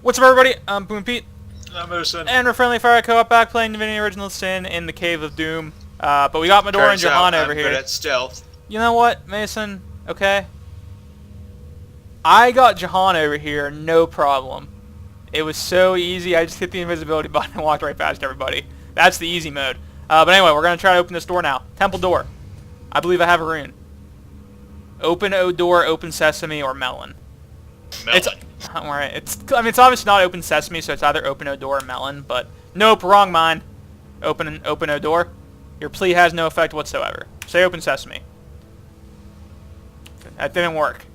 What's up, everybody? I'm Boom Pete. I'm Ocean. And we're Friendly Fire Co-Op back playing Divinity Original Sin in the Cave of Doom. But we got Medora and Jahan over here. I'm good at stealth. You know what, Mason? Okay. I got Jahan over here, no problem. It was so easy, I just hit the invisibility button and walked right past everybody. That's the easy mode. But anyway, we're going to try to open this door now. Temple door. I believe I have a rune. Open O door, open sesame, or melon. Melon. Alright, it's obviously not open sesame, so it's either open O door or melon, but nope, wrong mine. Open O door. Your plea has no effect whatsoever. Say open sesame. That didn't work.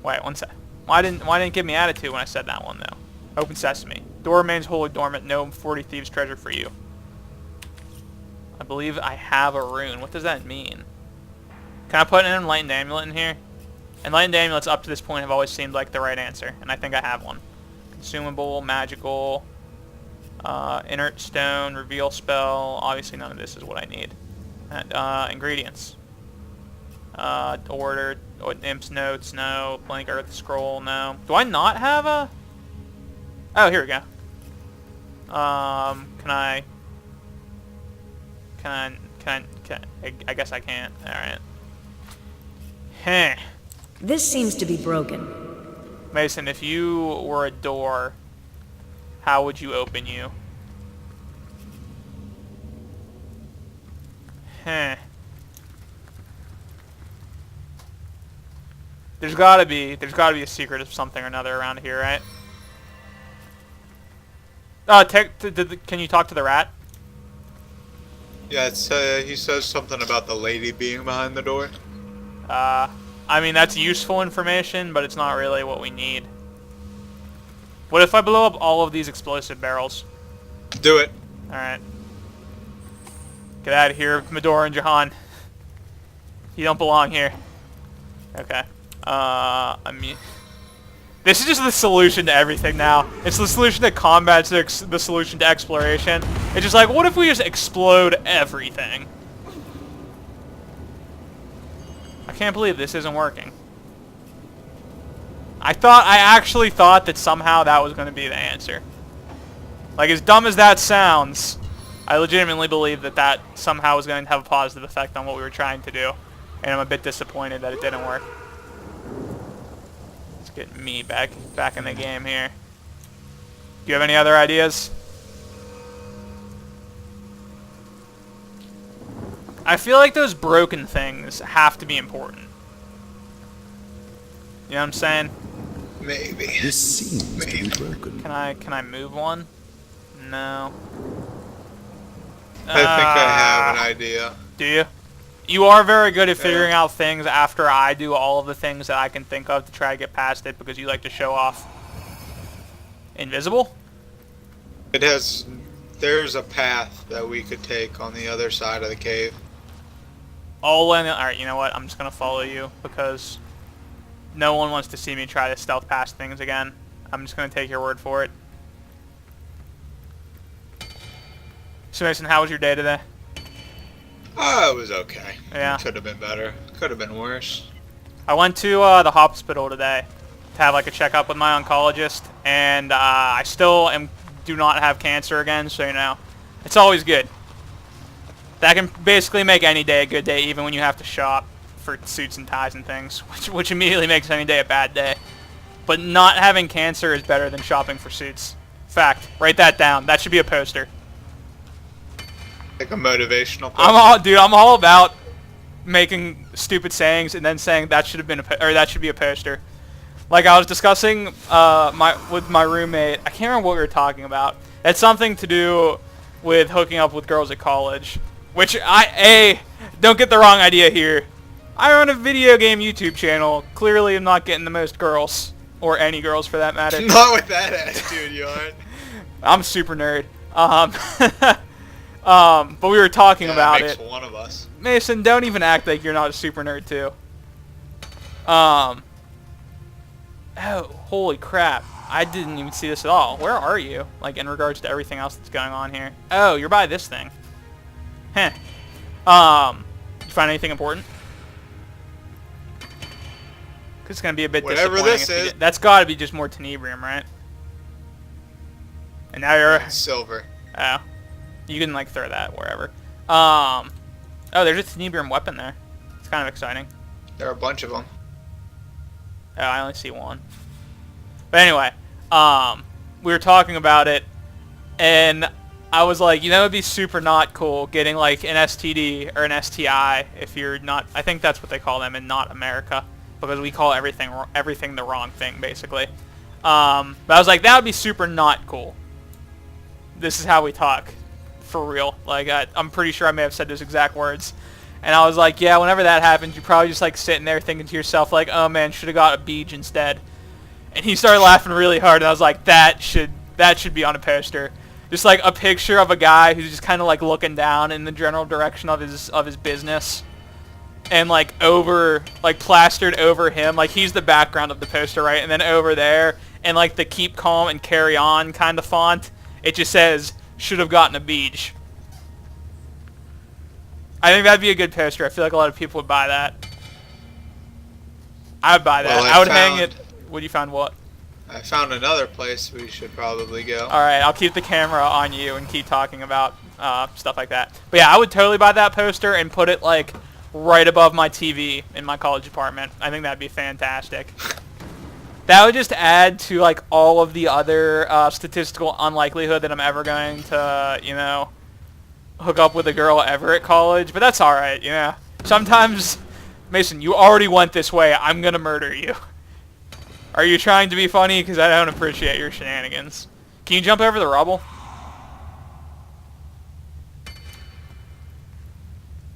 Wait, one sec. Why didn't it give me attitude when I said that one though? Open sesame. Door remains wholly dormant. No 40 thieves treasure for you. I believe I have a rune. What does that mean? Can I put an enlightened amulet in here? Enlightened amulets up to this point have always seemed like the right answer, and I think I have one. Consumable, magical, inert stone, reveal spell. Obviously none of this is what I need. And, ingredients. Order, imp's notes, no. Blank earth scroll, no. Do I not have a... Oh, here we go. I guess I can't. Alright. Heh. This seems to be broken. Mason, if you were a door, how would you open you? Heh. There's gotta be a secret of something or another around here, right? Can you talk to the rat? Yeah, he says something about the lady being behind the door. I mean, that's useful information, but it's not really what we need. What if I blow up all of these explosive barrels? Do it. Alright. Get out of here, Medora and Jahan. You don't belong here. Okay. I mean... This is just the solution to everything now. It's the solution to combat, it's the solution to exploration. It's just like, what if we just explode everything? I can't believe this isn't working. I actually thought that somehow that was going to be the answer. Like, as dumb as that sounds, I legitimately believe that that somehow was going to have a positive effect on what we were trying to do. And I'm a bit disappointed that it didn't work. Let's get me back in the game here. Do you have any other ideas? I feel like those broken things have to be important. You know what I'm saying? Maybe. This seems to be broken. Can I move one? No. I think I have an idea. Do you? You are very good at figuring out things after I do all of the things that I can think of to try to get past it because you like to show off. Invisible? There's a path that we could take on the other side of the cave. Alright, you know what? I'm just going to follow you because no one wants to see me try to stealth past things again. I'm just going to take your word for it. So Mason, how was your day today? It was okay. Yeah. Could have been better. Could have been worse. I went to the hospital today to have like a checkup with my oncologist, and I still do not have cancer again, so you know, it's always good. That can basically make any day a good day, even when you have to shop for suits and ties and things, which immediately makes any day a bad day. But not having cancer is better than shopping for suits. Fact. Write that down. That should be a poster. Like a motivational post. I'm all about making stupid sayings and then saying that should have been that should be a poster. Like I was discussing with my roommate. I can't remember what we were talking about. It's something to do with hooking up with girls at college. Which don't get the wrong idea here. I run a video game YouTube channel. Clearly, I'm not getting the most girls, or any girls for that matter. Not with that attitude, you aren't. I'm a super nerd. But we were talking about makes it. One of us. Mason, don't even act like you're not a super nerd too. Oh, holy crap! I didn't even see this at all. Where are you? Like in regards to everything else that's going on here. Oh, you're by this thing. Heh. You find anything important? Cause it's gonna be a bit Whatever disappointing. this is. That's gotta be just more tenebrium, right? And now you're... It's silver. Oh. You can, like, throw that wherever. Oh, there's a Tenebrium weapon there. It's kind of exciting. There are a bunch of them. Oh, I only see one. But anyway, we were talking about it, and I was like, you know, it'd be super not cool getting, like, an STD or an STI if you're not... I think that's what they call them in not America, because we call everything the wrong thing, basically. But I was like, that would be super not cool. This is how we talk. For real. Like, I'm pretty sure I may have said those exact words. And I was like, yeah, whenever that happens, you're probably just, like, sitting there thinking to yourself, like, oh, man, should have got a beach instead. And he started laughing really hard, and I was like, that should be on a poster. Just, like, a picture of a guy who's just kind of, like, looking down in the general direction of his business. And, like, plastered over him. Like, he's the background of the poster, right? And then over there, and, like, the keep calm and carry on kind of font, it just says, should have gotten a beach. I think that'd be a good poster. I feel like a lot of people would buy that. I would buy that. Well, I would hang it. Would you find what? I found another place we should probably go. Alright, I'll keep the camera on you and keep talking about stuff like that. But yeah, I would totally buy that poster and put it, like, right above my TV in my college apartment. I think that'd be fantastic. That would just add to, like, all of the other statistical unlikelihood that I'm ever going to, you know, hook up with a girl ever at college. But that's alright, you know. Sometimes, Mason, you already went this way. I'm going to murder you. Are you trying to be funny? Because I don't appreciate your shenanigans. Can you jump over the rubble?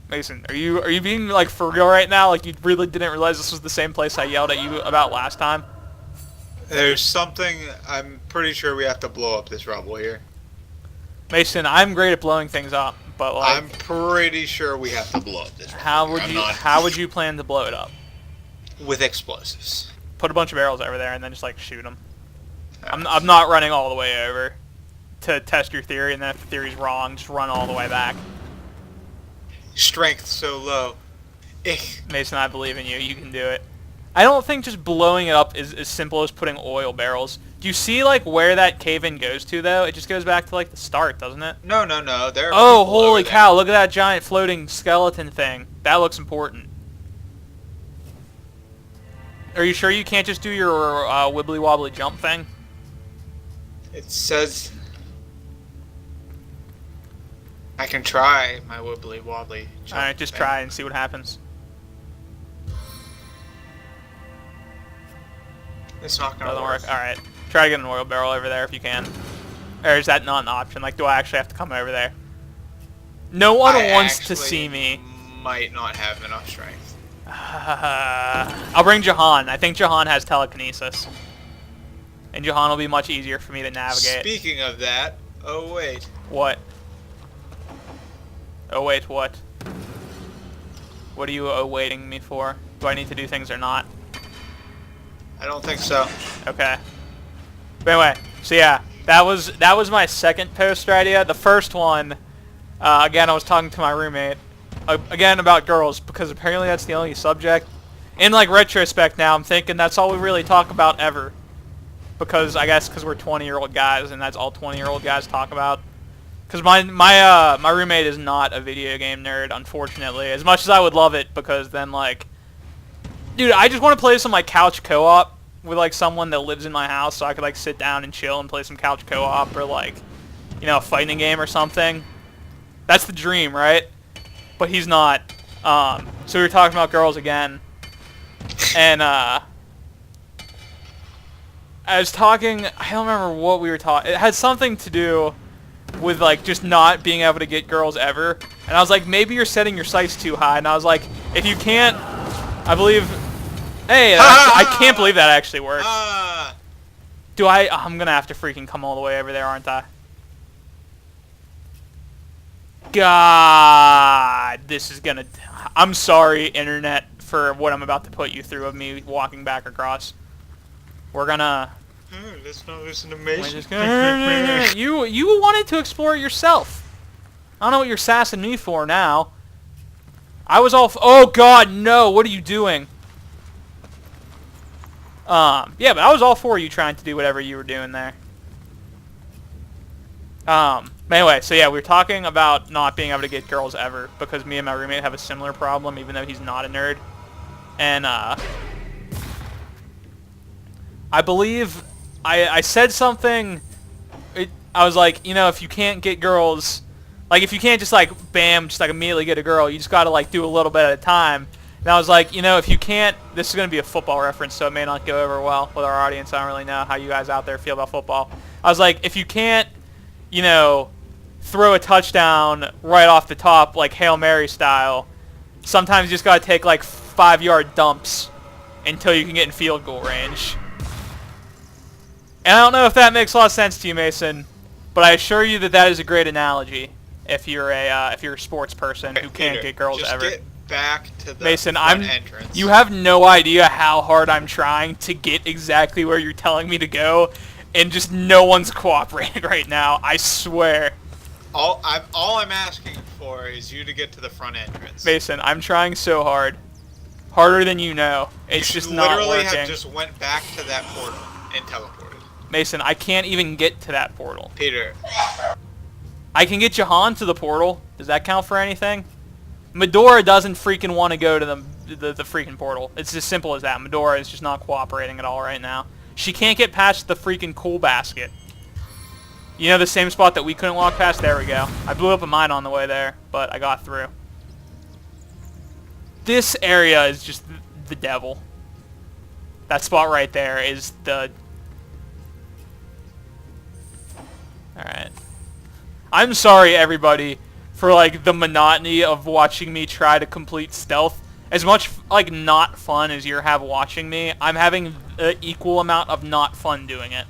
Mason, are you being, like, for real right now? Like, you really didn't realize this was the same place I yelled at you about last time? There's something... I'm pretty sure we have to blow up this rubble here. Mason, I'm great at blowing things up, but, like... I'm pretty sure we have to blow up this rubble. How would you plan to blow it up? With explosives. Put a bunch of barrels over there and then just, like, shoot them. I'm not running all the way over to test your theory, and then if the theory's wrong, just run all the way back. Strength so low. Mason, I believe in you. You can do it. I don't think just blowing it up is as simple as putting oil barrels. Do you see, like, where that cave-in goes to, though? It just goes back to, like, the start, doesn't it? No. There are oh, holy cow. Look at that giant floating skeleton thing. That looks important. Are you sure you can't just do your wibbly-wobbly jump thing? It says... I can try my wibbly-wobbly jump. Alright, just try and see what happens. It's not gonna Doesn't work. work. Alright. Try to get an oil barrel over there if you can. Or is that not an option? Like, do I actually have to come over there? No one wants to see me. Might not have enough strength. I'll bring Jahan. I think Jahan has telekinesis. And Jahan will be much easier for me to navigate. Speaking of that, oh wait. What? Oh wait, what? What are you awaiting me for? Do I need to do things or not? I don't think so. Okay. But anyway, so yeah, that was my second poster idea. The first one, again, I was talking to my roommate, again about girls, because apparently that's the only subject. In, like, retrospect now, I'm thinking that's all we really talk about ever. Because, I guess, because we're 20-year-old guys, and that's all 20-year-old guys talk about. Because my roommate is not a video game nerd, unfortunately. As much as I would love it, because then, like... Dude, I just want to play some, like, couch co-op with, like, someone that lives in my house, so I could, like, sit down and chill and play some couch co-op, or, like, you know, a fighting game or something. That's the dream, right? But he's not. So we were talking about girls again. And, I was talking... I don't remember what we were talking... It had something to do with, like, just not being able to get girls ever. And I was like, maybe you're setting your sights too high. And I was like, if you can't... I believe... Hey, I can't believe that actually worked. I'm gonna have to freaking come all the way over there, aren't I? God, this is gonna... I'm sorry, Internet, for what I'm about to put you through of me walking back across. We're gonna... Let's not listen to Mason. You wanted to explore it yourself. I don't know what you're sassing me for now. I was all... oh, God, no. What are you doing? Yeah, but I was all for you trying to do whatever you were doing there. Anyway, so yeah, we were talking about not being able to get girls ever because me and my roommate have a similar problem, even though he's not a nerd. And, I believe I said something. I was like, you know, if you can't get girls, like, if you can't just, like, bam, just, like, immediately get a girl, you just gotta, like, do a little bit at a time. And I was like, you know, if you can't, this is going to be a football reference, so it may not go over well with our audience. I don't really know how you guys out there feel about football. I was like, if you can't, you know, throw a touchdown right off the top, like Hail Mary style, sometimes you just got to take, like, 5-yard dumps until you can get in field goal range. And I don't know if that makes a lot of sense to you, Mason, but I assure you that that is a great analogy if you're a sports person who can't get girls just ever. Get back to the Mason, front entrance. You have no idea how hard I'm trying to get exactly where you're telling me to go, and just no one's cooperating right now. I swear. All I'm asking for is you to get to the front entrance. Mason, I'm trying so hard, harder than you know. It's just not working. Literally have just went back to that portal and teleported. Mason, I can't even get to that portal. Peter. I can get Jahan to the portal. Does that count for anything? Medora doesn't freaking want to go to the freaking portal. It's as simple as that. Medora is just not cooperating at all right now. She can't get past the freaking coal basket. You know, the same spot that we couldn't walk past? There we go. I blew up a mine on the way there, but I got through. This area is just the devil. That spot right there is the... Alright. I'm sorry, everybody, for, like, the monotony of watching me try to complete stealth. As much, like, not fun as you have watching me, I'm having an equal amount of not fun doing it.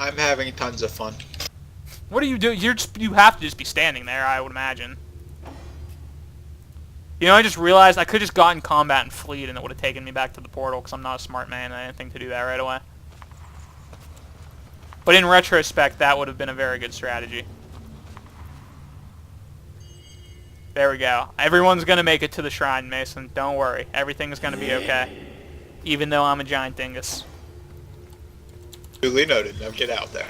I'm having tons of fun. What are you doing? You have to just be standing there, I would imagine. You know, I just realized I could just got in combat and fleed, and it would have taken me back to the portal, because I'm not a smart man, and I didn't think to do that right away. But in retrospect, that would have been a very good strategy. There we go. Everyone's going to make it to the shrine, Mason. Don't worry. Everything's going to be okay. Even though I'm a giant dingus. Duly noted. Now get out there.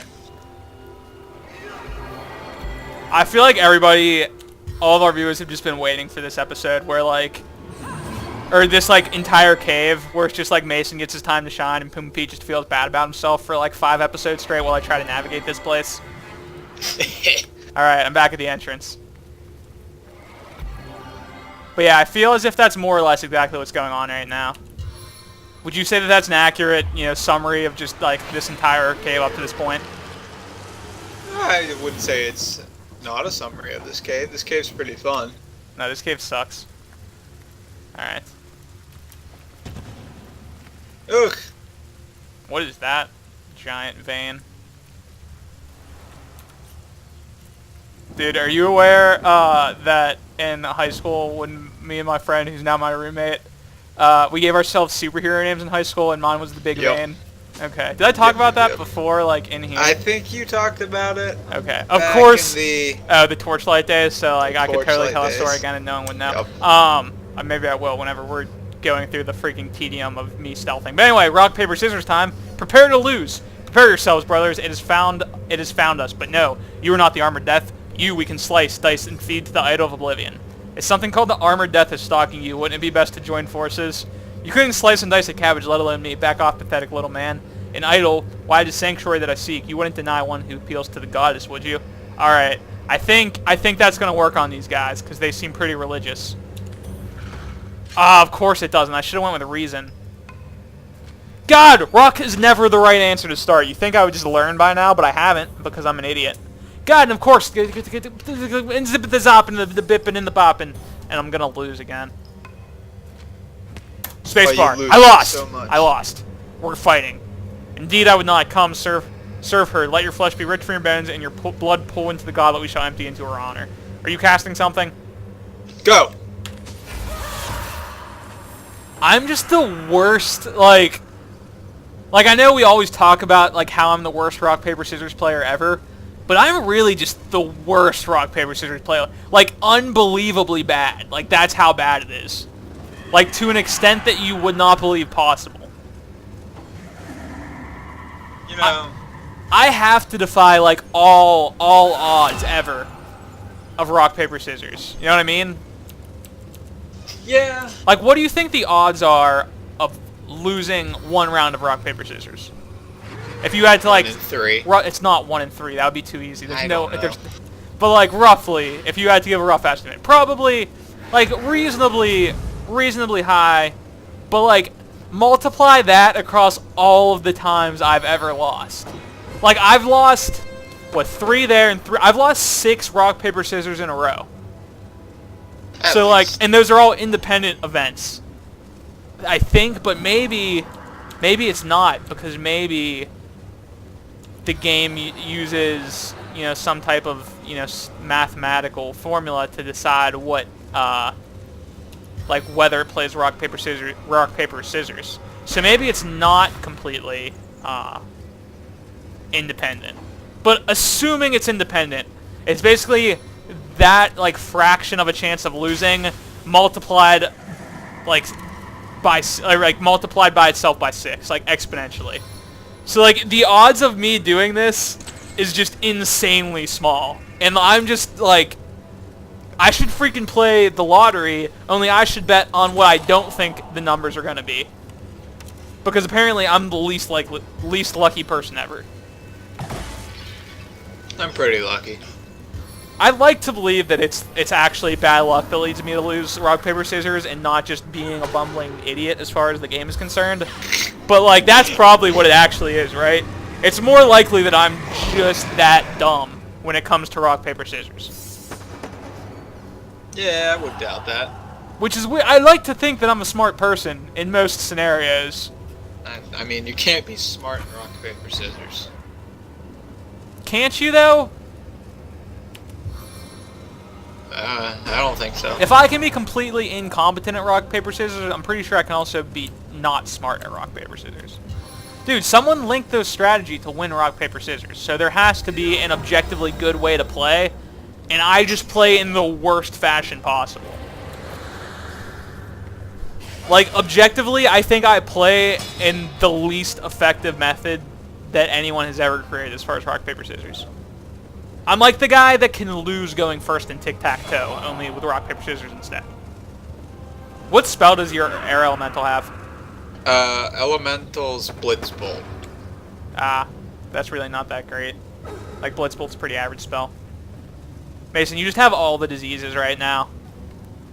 I feel like everybody, all of our viewers have just been waiting for this episode where, like, or this, like, entire cave where it's just, like, Mason gets his time to shine and Puma Pete just feels bad about himself for, like, 5 episodes straight while I try to navigate this place. Alright, I'm back at the entrance. But yeah, I feel as if that's more or less exactly what's going on right now. Would you say that that's an accurate, you know, summary of just, like, this entire cave up to this point? I wouldn't say it's not a summary of this cave. This cave's pretty fun. No, this cave sucks. Alright. Ugh. What is that? Giant vein. Dude, are you aware that in high school, when me and my friend, who's now my roommate, we gave ourselves superhero names in high school, and mine was the Big Vein? Okay. Did I talk about that before, like, in here? I think you talked about it. Okay. Of course. The Torchlight days, so, like, I could totally tell a story again and no one would know. Yep. Maybe I will whenever we're going through the freaking tedium of me stealthing. But anyway, rock, paper, scissors time. Prepare to lose. Prepare yourselves, brothers. It has found us. But no, you are not the armored death. You we can slice, dice, and feed to the idol of oblivion. If something called the armored death is stalking you, wouldn't it be best to join forces? You couldn't slice and dice a cabbage, let alone me. Back off, pathetic little man. An idol, why the sanctuary that I seek? You wouldn't deny one who appeals to the goddess, would you? Alright, I think that's going to work on these guys, because they seem pretty religious. Ah, of course it doesn't. I should have went with a reason. God, rock is never the right answer to start. You think I would just learn by now, but I haven't, because I'm an idiot. God, and of course, and zip the zop and the bippin' and the boppin', and I'm gonna lose again. Spacebar. I lost. So much. I lost. We're fighting. Indeed, I would not. Come, serve her. Let your flesh be rich for your bones, and your blood pool into the goblet we shall empty into her honor. Are you casting something? Go. I'm just the worst, like, I know we always talk about, like, how I'm the worst rock, paper, scissors player ever, but I'm really just the worst rock, paper, scissors player. Like, unbelievably bad. Like, that's how bad it is. Like, to an extent that you would not believe possible. You know, I have to defy, like, all odds ever of rock, paper, scissors. You know what I mean? Yeah. Like, what do you think the odds are of losing one round of rock, paper, scissors? If you had to, like... 1 in 3. It's not 1 in 3. That would be too easy. There's I no... don't know. But, like, roughly, if you had to give a rough estimate, probably, like, reasonably high, but, like, multiply that across all of the times I've ever lost. Like, I've lost, what, 3 there and 3... I've lost 6 rock, paper, scissors in a row. So, like, and those are all independent events, I think, but maybe it's not, because maybe the game uses, you know, some type of, you know, mathematical formula to decide what, like, whether it plays rock, paper, scissors. So maybe it's not completely, independent. But assuming it's independent, it's basically that, like, fraction of a chance of losing multiplied, like, multiplied by itself by 6, like, exponentially. So, like, the odds of me doing this is just insanely small. And I'm just, like, I should freaking play the lottery, only I should bet on what I don't think the numbers are going to be. Because apparently I'm the least lucky person ever. I'm pretty lucky. I'd like to believe that it's actually bad luck that leads me to lose rock, paper, scissors and not just being a bumbling idiot as far as the game is concerned. But, like, that's probably what it actually is, right? It's more likely that I'm just that dumb when it comes to rock, paper, scissors. Yeah, I would doubt that. Which is weird. I like to think that I'm a smart person in most scenarios. I mean, you can't be smart in rock, paper, scissors. Can't you, though? I don't think so. If I can be completely incompetent at rock, paper, scissors, I'm pretty sure I can also be not smart at rock, paper, scissors. Dude, someone linked those strategy to win rock, paper, scissors, so there has to be an objectively good way to play, and I just play in the worst fashion possible. Like, objectively, I think I play in the least effective method that anyone has ever created as far as rock, paper, scissors. I'm like the guy that can lose going first in tic-tac-toe, only with rock, paper, scissors instead. What spell does your air elemental have? Elemental's Blitzbolt. Ah, that's really not that great. Like, Blitzbolt's a pretty average spell. Mason, you just have all the diseases right now.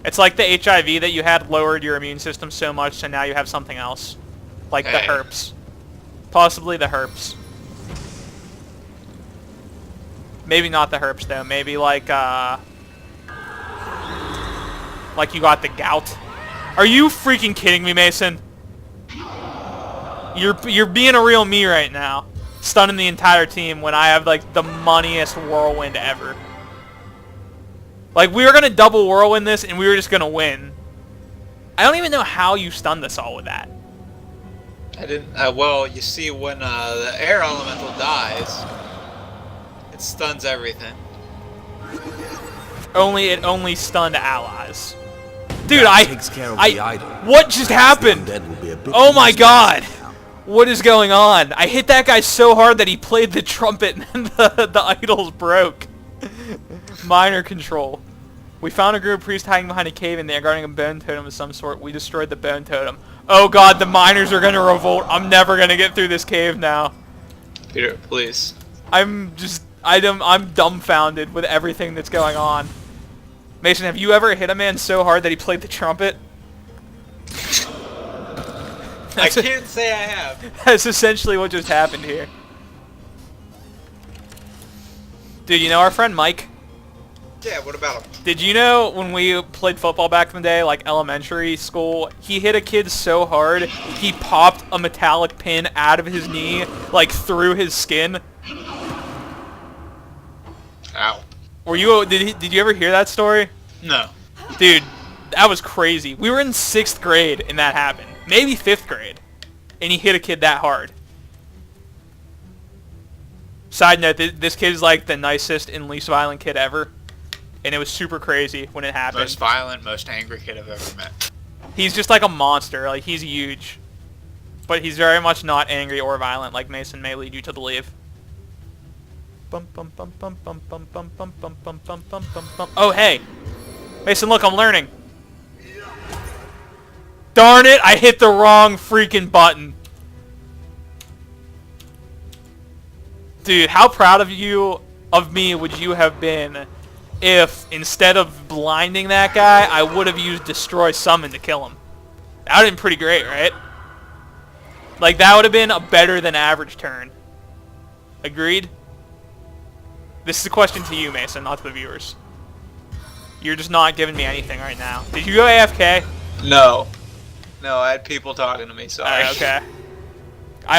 It's like the HIV that you had lowered your immune system so much, so now you have something else. Like the herpes. Possibly the herpes. Maybe not the herpes, though. Maybe, like you got the gout. Are you freaking kidding me, Mason? You're being a real me right now. Stunning the entire team when I have, like, the moneyest whirlwind ever. Like, we were going to double whirlwind this, and we were just going to win. I don't even know how you stunned us all with that. I didn't... well, you see, when the air elemental dies, it stuns everything. It only stunned allies. Dude, Takes care of the idol. What just happened? That will be a bit Oh my easier god! now. What is going on? I hit that guy so hard that he played the trumpet and the idols broke. Minor control. We found a group of priests hiding behind a cave and they are guarding a bone totem of some sort. We destroyed the bone totem. Oh god, the miners are gonna revolt. I'm never gonna get through this cave now. Peter, please. I'm dumbfounded with everything that's going on. Mason, have you ever hit a man so hard that he played the trumpet? I can't say I have. That's essentially what just happened here. Dude, you know our friend Mike? Yeah, what about him? Did you know when we played football back in the day, like elementary school, he hit a kid so hard, he popped a metallic pin out of his knee, like through his skin? Ow. Did you ever hear that story? No. Dude, that was crazy. We were in 6th grade and that happened. Maybe 5th grade. And he hit a kid that hard. Side note, this kid is like the nicest and least violent kid ever. And it was super crazy when it happened. Most violent, most angry kid I've ever met. He's just like a monster. Like, he's huge. But he's very much not angry or violent like Mason may lead you to believe. Oh, hey. Mason, look, I'm learning. Darn it, I hit the wrong freaking button. Dude, how proud of me would you have been if, instead of blinding that guy, I would have used Destroy Summon to kill him? That would have been pretty great, right? Like, that would have been a better than average turn. Agreed? This is a question to you, Mason, not to the viewers. You're just not giving me anything right now. Did you go AFK? No. No, I had people talking to me, sorry. Okay. I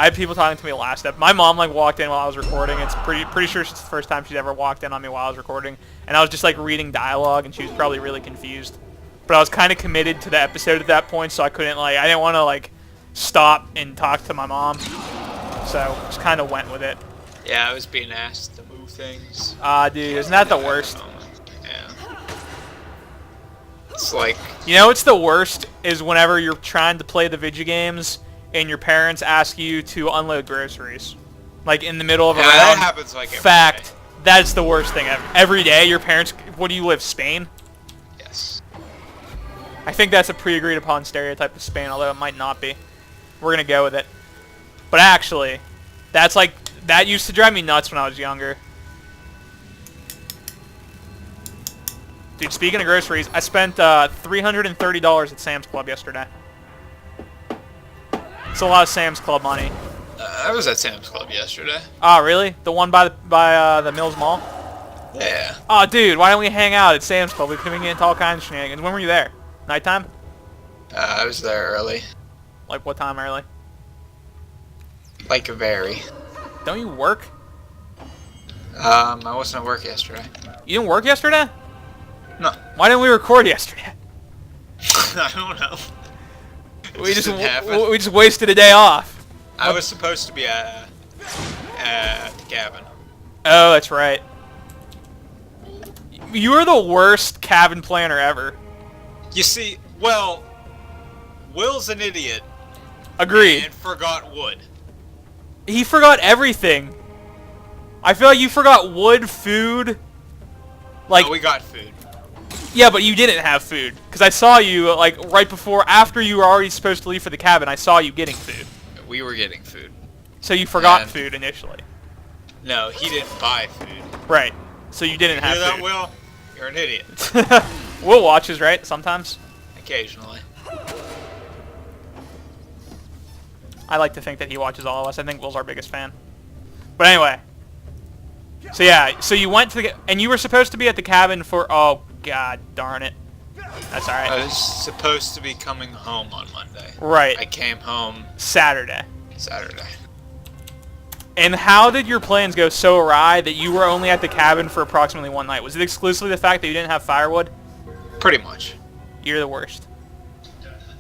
had people talking to me last step. My mom like walked in while I was recording. It's pretty sure it's the first time she's ever walked in on me while I was recording. And I was just like reading dialogue, and she was probably really confused. But I was kind of committed to the episode at that point, so I couldn't I didn't want to like stop and talk to my mom. So just kind of went with it. Yeah, I was being asked to move things. Dude, isn't that the worst? Yeah. It's like... You know what's the worst is whenever you're trying to play the video games and your parents ask you to unload groceries. Like in the middle of a round. That happens like every Fact. day. That's the worst thing ever. Every day your parents... What do you live, Spain? Yes. I think that's a pre-agreed upon stereotype of Spain, although it might not be. We're going to go with it. But actually, that's like... That used to drive me nuts when I was younger. Dude, speaking of groceries, I spent $330 at Sam's Club yesterday. It's a lot of Sam's Club money. I was at Sam's Club yesterday. Oh, really? The one by the Mills Mall? Yeah. Oh, dude, why don't we hang out at Sam's Club? We can get into all kinds of shenanigans. When were you there? Nighttime? I was there early. Like, what time early? Like, very. Don't you work? I wasn't at work yesterday. You didn't work yesterday? No. Why didn't we record yesterday? I don't know. We just didn't happen. we just wasted a day off. I was supposed to be at the cabin. Oh, that's right. You are the worst cabin planner ever. You see, well, Will's an idiot. Agreed. And forgot wood. He forgot everything. I feel like you forgot wood, food. Like, No, we got food. yeah, but you didn't have food. Because I saw you, like, right before, after you were already supposed to leave for the cabin, I saw you getting food. We were getting food. So you forgot And- food initially. No, he didn't buy food. Right. So you didn't You have hear that, food. Will? You're an idiot. Will watches, right? Sometimes. Occasionally. I like to think that he watches all of us. I think Will's our biggest fan. But anyway. So yeah, so you went to the... And you were supposed to be at the cabin for... Oh, god darn it. That's alright. I was supposed to be coming home on Monday. Right. I came home Saturday. Saturday. And how did your plans go so awry that you were only at the cabin for approximately one night? Was it exclusively the fact that you didn't have firewood? Pretty much. You're the worst.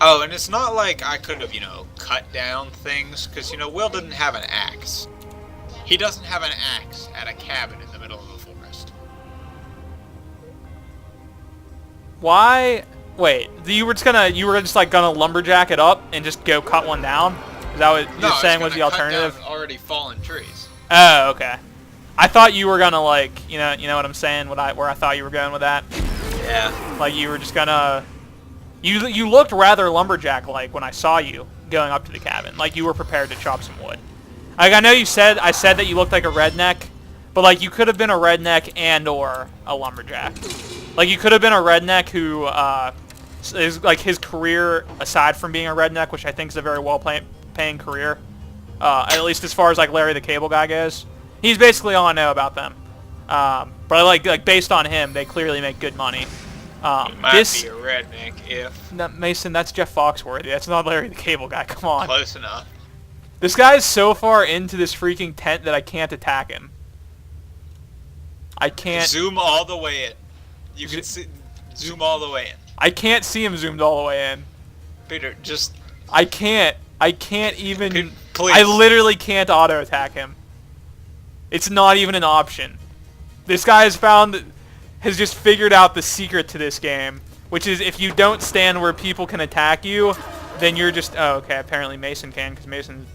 Oh, and it's not like I could have, cut down things, because, Will didn't have an axe. He doesn't have an axe at a cabin in the middle of the forest. Why? Wait, you were just gonna lumberjack it up and just go cut one down? Is that what you're saying was the alternative? Cut down already fallen trees. Oh, okay. I thought you were gonna you know what I'm saying? Where I thought you were going with that? Yeah. Like you were just gonna. You looked rather lumberjack-like when I saw you going up to the cabin. Like you were prepared to chop some wood. Like I know I said that you looked like a redneck, but like you could have been a redneck and or a lumberjack. Like you could have been a redneck who is like his career aside from being a redneck, which I think is a very well-paying career, at least as far as like Larry the Cable Guy goes. He's basically all I know about them. But like based on him, they clearly make good money. You might be a redneck if... No, Mason, that's Jeff Foxworthy. That's not Larry the Cable Guy. Come on. Close enough. This guy is so far into this freaking tent that I can't attack him. I can't... Zoom all the way in. You can see... Zoom all the way in. I can't see him zoomed all the way in. Peter, just... I can't even... Please. I literally can't auto-attack him. It's not even an option. This guy has just figured out the secret to this game, which is if you don't stand where people can attack you, then you're just... Oh, okay, apparently Mason can, because Mason's...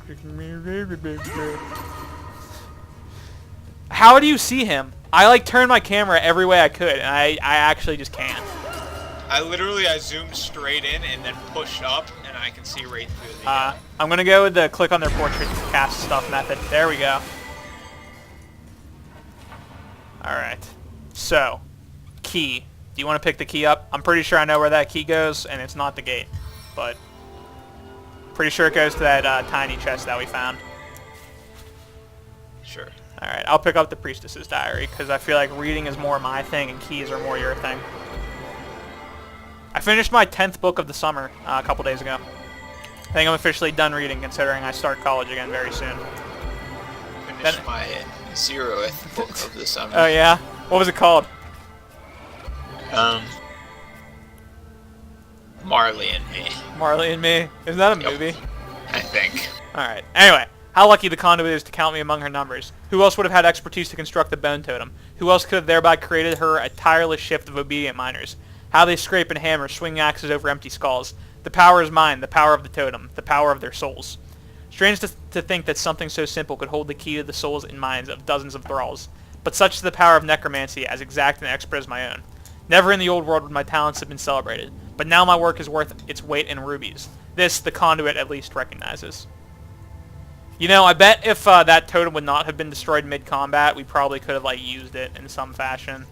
How do you see him? I like turned my camera every way I could, and I actually just can't. I zoomed straight in and then pushed up, and I can see right through the... I'm gonna go with the click on their portrait cast stuff method. There we go. Alright. So, key. Do you want to pick the key up? I'm pretty sure I know where that key goes, and it's not the gate. But, pretty sure it goes to that tiny chest that we found. Sure. Alright, I'll pick up the Priestess's Diary, because I feel like reading is more my thing, and keys are more your thing. I finished my 10th book of the summer a couple days ago. I think I'm officially done reading, considering I start college again very soon. Finished my 0th book of the summer. Oh yeah? What was it called? Marley and Me. Marley and Me? Isn't that a movie? I think. Alright. Anyway, how lucky the conduit is to count me among her numbers. Who else would have had expertise to construct the bone totem? Who else could have thereby created her a tireless shift of obedient miners? How they scrape and hammer, swing axes over empty skulls. The power is mine, the power of the totem, the power of their souls. Strange to think that something so simple could hold the key to the souls and minds of dozens of thralls. But such is the power of necromancy, as exact and expert as my own. Never in the old world would my talents have been celebrated, but now my work is worth its weight in rubies. This, the conduit at least recognizes. You know, I bet if that totem would not have been destroyed mid-combat, we probably could have, like, used it in some fashion.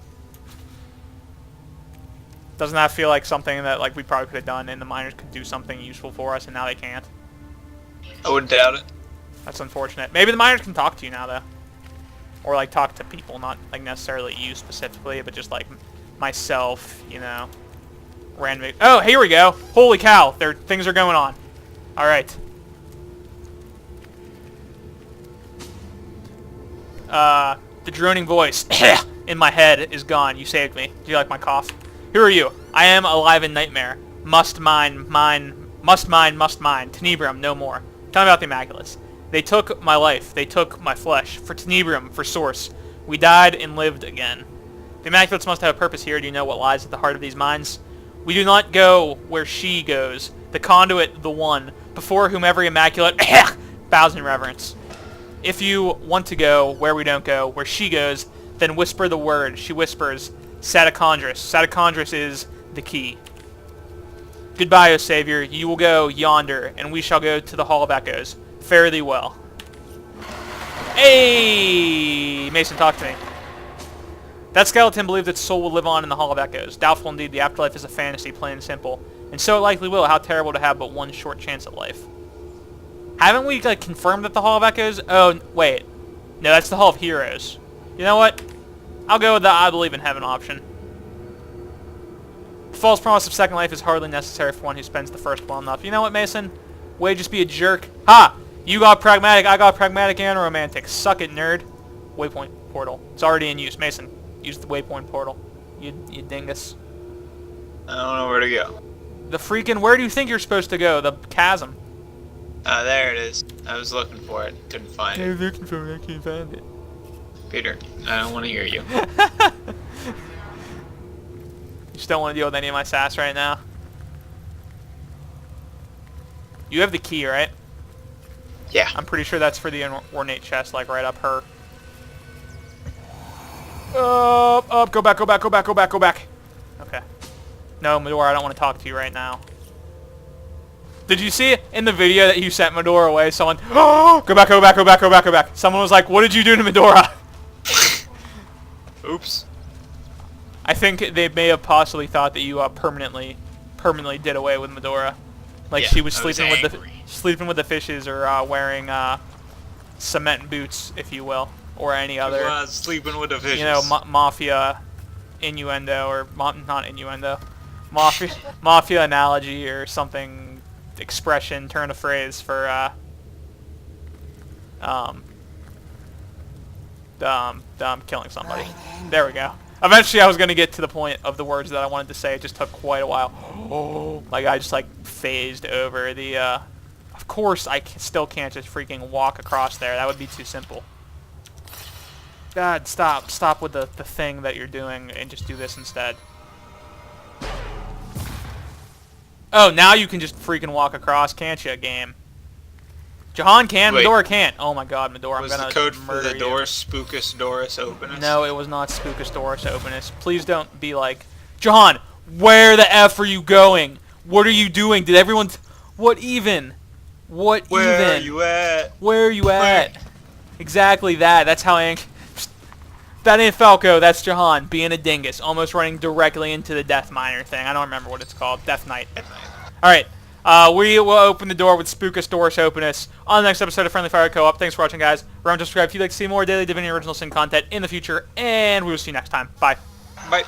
Doesn't that feel like something that, like, we probably could have done, and the miners could do something useful for us, and now they can't? I wouldn't doubt it. That's unfortunate. Maybe the miners can talk to you now, though. Or, like, talk to people, not, like, necessarily you specifically, but just, like, myself, you know. Random... Oh, here we go! Holy cow! Things are going on. Alright. The droning voice in my head is gone. You saved me. Do you like my cough? Who are you? I am alive in nightmare. Must mine. Tenebrum, no more. Tell me about the Immaculates. They took my life. They took my flesh. For Tenebrum, for Source. We died and lived again. The Immaculates must have a purpose here. Do you know what lies at the heart of these mines? We do not go where she goes. The conduit, the one, before whom every Immaculate bows in reverence. If you want to go where we don't go, where she goes, then whisper the word. She whispers, Satacondrus. Satacondrus is the key. Goodbye, O Savior. You will go yonder, and we shall go to the Hall of Echoes. Fare thee well. Hey! Mason, talk to me. That skeleton believed its soul will live on in the Hall of Echoes. Doubtful indeed, the afterlife is a fantasy, plain and simple. And so it likely will. How terrible to have but one short chance at life. Haven't we, like, confirmed that the Hall of Echoes... Oh, wait. No, that's the Hall of Heroes. You know what? I'll go with the I believe in heaven option. The false promise of second life is hardly necessary for one who spends the first well enough. You know what, Mason? Way just be a jerk. Ha! You got pragmatic, I got pragmatic and romantic. Suck it, nerd. Waypoint portal. It's already in use. Mason, use the waypoint portal. You dingus. I don't know where to go. The freaking... Where do you think you're supposed to go? The chasm. There it is. I was looking for it. Couldn't find it. looking for it. I can't find it. Peter, I don't want to hear you. You just don't want to deal with any of my sass right now? You have the key, right? Yeah. I'm pretty sure that's for the ornate chest, like right up her. Up, go back. Okay. No, Medora, I don't want to talk to you right now. Did you see in the video that you sent Medora away, someone, oh, go back. Someone was like, what did you do to Medora? Oops. I think they may have possibly thought that you permanently did away with Medora. Like yeah, she was sleeping sleeping with the fishes or wearing cement boots, if you will, or any other. Sleeping with the fishes. You know, mafia innuendo or not innuendo, mafia analogy or something, expression, turn of phrase for killing somebody. There we go. Eventually, I was going to get to the point of the words that I wanted to say. It just took quite a while. Oh, like I just like phased over the. Of course, I still can't just freaking walk across there. That would be too simple. God, stop with the thing that you're doing and just do this instead. Oh, now you can just freaking walk across, can't you, game? Jahan can, Wait. Medora can't. Oh my god, Medora, I'm Was gonna the code for murder the you. door Spookus Doris Openness? No, it was not Spookus Doris Openness. Please don't be like, Jahan, where the F are you going? What are you doing? Did everyone... What even? What Where even? are you at? Where are you at? Exactly that. That's how that ain't Falco. That's Jahan being a dingus, almost running directly into the Death Miner thing. I don't remember what it's called. Death Knight. All right. We will open the door with Spookus Doris Openness on the next episode of Friendly Fire Co-op. Thanks for watching, guys. Remember to subscribe if you'd like to see more daily Divinity Original Sin content in the future, and we will see you next time. Bye. Bye.